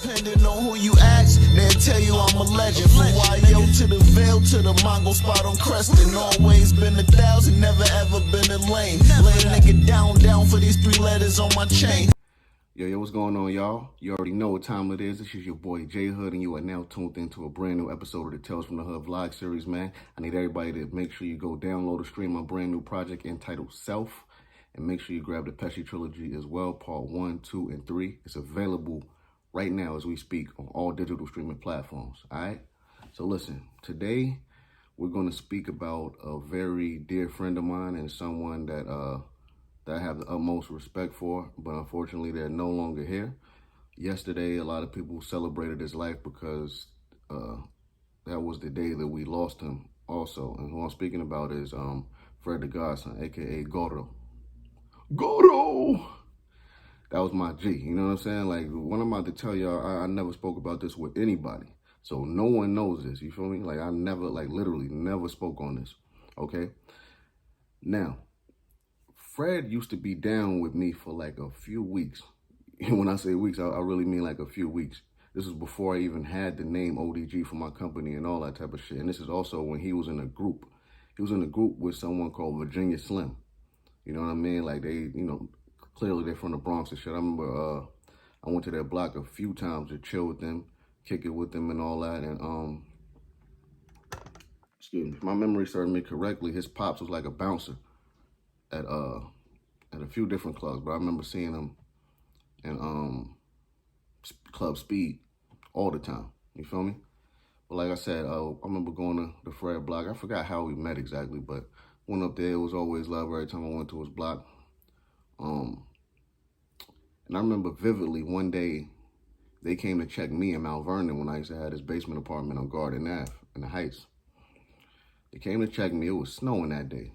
Depending on who you ask, they'll tell you I'm a legend. From YO to the Veil to the Mongo spot on Creston. Always been 1,000, never ever been a lame. Lay a nigga down for these 3 letters on my chain. Yo, what's going on, y'all? You already know what time it is. This is your boy J Hood, and you are now tuned into a brand new episode of the Tales from the Hood vlog series, man. I need everybody to make sure you go download or stream my brand new project entitled S.E.L.F. And make sure you grab the Pesci trilogy as well, part 1, 2, and 3. It's available right now as we speak on all digital streaming platforms, all right? So listen, today we're going to speak about a very dear friend of mine and someone that I have the utmost respect for, but unfortunately they're no longer here. Yesterday, a lot of people celebrated his life because that was the day that we lost him also. And who I'm speaking about is Fred the Godson, aka Gordo. Gordo! That was my G, you know what I'm saying? Like, what I'm about to tell y'all, I never spoke about this with anybody. So no one knows this, you feel me? Like, I never, like, literally never spoke on this, okay? Now, Fred used to be down with me for like a few weeks. And when I say weeks, I really mean like a few weeks. This was before I even had the name ODG for my company and all that type of shit. And this is also when he was in a group. He was in a group with someone called Virginia Slim. You know what I mean? Like they, you know, clearly they're from the Bronx and shit. I remember I went to their block a few times to chill with them, kick it with them and all that. And excuse me, if my memory serves me correctly, his pops was like a bouncer at a few different clubs, but I remember seeing him in Club Speed all the time. You feel me? But like I said, I remember going to the Fred block. I forgot how we met exactly, but went up there. It was always love every time I went to his block. And I remember vividly one day they came to check me in Mount Vernon when I used to have this basement apartment on Garden Ave in the Heights. They came to check me. It was snowing that day.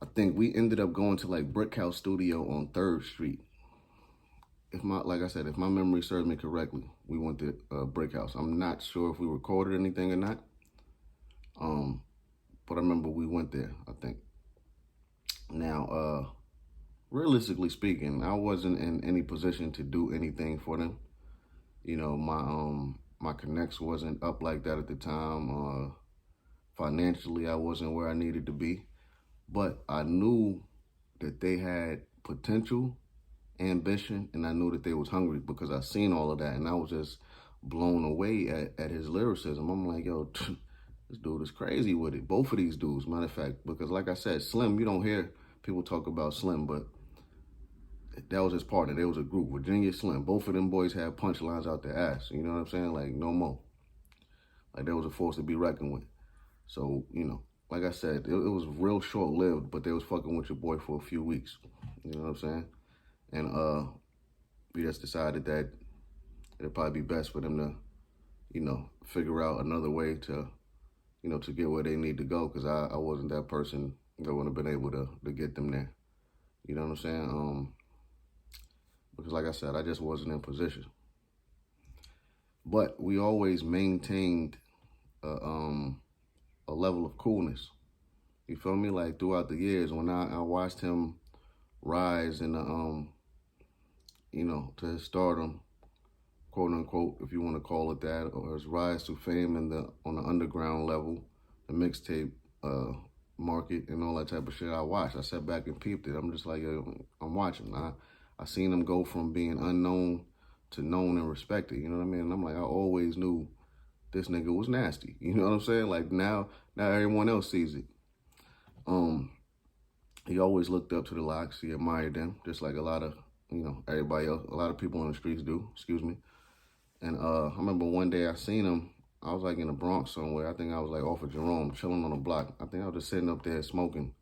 I think we ended up going to like Brick House Studio on 3rd Street. Like I said, if my memory serves me correctly, we went to Brick House. I'm not sure if we recorded anything or not. But I remember we went there, I think. Now, realistically speaking, I wasn't in any position to do anything for them. You know, my connects wasn't up like that at the time. Financially, I wasn't where I needed to be. But I knew that they had potential, ambition, and I knew that they was hungry because I seen all of that, and I was just blown away at his lyricism. I'm like, yo, this dude is crazy with it. Both of these dudes, matter of fact, because like I said, Slim, you don't hear people talk about Slim, but that was his partner. There was a group, Virginia Slim. Both of them boys had punchlines out their ass. You know what I'm saying? Like, no more. Like, there was a force to be reckoned with. So, you know, like I said, it was real short-lived, but they was fucking with your boy for a few weeks. You know what I'm saying? And we just decided that it'd probably be best for them to, you know, figure out another way to, you know, to get where they need to go, because I wasn't that person that would have been able to get them there. You know what I'm saying? Because like I said, I just wasn't in position. But we always maintained a level of coolness. You feel me? Like throughout the years, when I watched him rise in the, you know, to his stardom, quote unquote, if you want to call it that, or his rise to fame on the underground level, the mixtape market and all that type of shit, I sat back and peeped it. I'm just like, yo, I'm watching. I seen him go from being unknown to known and respected. You know what I mean? And I'm like, I always knew this nigga was nasty. You know what I'm saying? Like now everyone else sees it. He always looked up to the Locks. He admired them, just like a lot of, you know, everybody else, a lot of people on the streets do, excuse me. And I remember one day I seen him, I was like in the Bronx somewhere. I think I was like off of Jerome, chilling on the block. I think I was just sitting up there smoking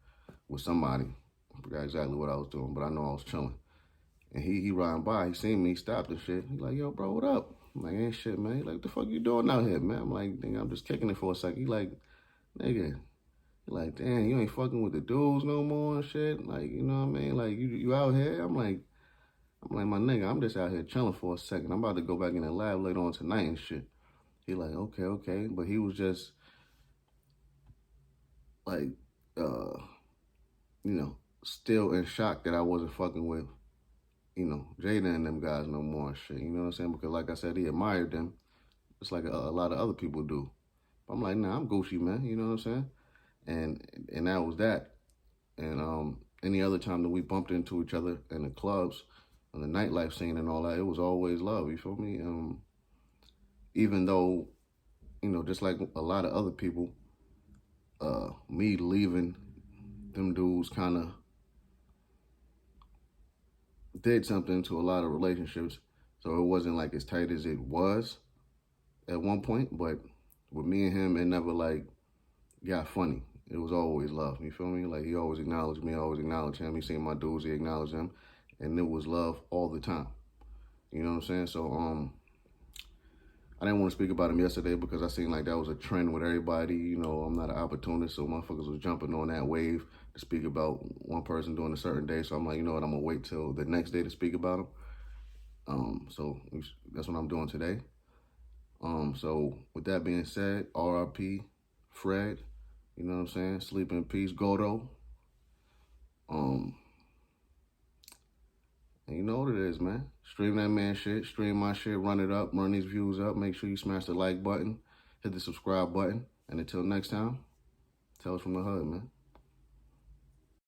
with somebody. I forgot exactly what I was doing, but I know I was chilling. And he riding by, he seen me, he stopped and shit. He like, yo, bro, what up? I'm like, ain't shit, man. He like, what the fuck you doing out here, man? I'm like, nigga, I'm just kicking it for a second. He like, nigga, he like, damn, you ain't fucking with the dudes no more and shit. Like, you know what I mean? Like, you out here? I'm like, my nigga, I'm just out here chilling for a second. I'm about to go back in the lab later on tonight and shit. He like, okay. But he was just like, you know, still in shock that I wasn't fucking with, you know, Jada and them guys no more and shit. You know what I'm saying? Because like I said, he admired them. It's like a lot of other people do. But I'm like, nah, I'm Gucci, man. You know what I'm saying? And that was that. And any other time that we bumped into each other in the clubs, on the nightlife scene and all that, it was always love. You feel me? Even though, you know, just like a lot of other people, me leaving them dudes kind of did something to a lot of relationships. So it wasn't like as tight as it was at one point, but with me and him, it never like got funny. It was always love. You feel me? Like he always acknowledged me, I always acknowledged him. He seen my dudes, he acknowledged them, and it was love all the time. You know what I'm saying? So I didn't want to speak about him yesterday because I seen like that was a trend with everybody. You know, I'm not an opportunist, so motherfuckers was jumping on that wave to speak about one person doing a certain day. So I'm like, you know what? I'm gonna wait till the next day to speak about him. So that's what I'm doing today. So with that being said, R.I.P. Fred. You know what I'm saying? Sleep in peace, Godo. And you know what it is, man. Stream that man shit, stream my shit, run it up, run these views up. Make sure you smash the like button, hit the subscribe button. And until next time, Tales from the Hood, man.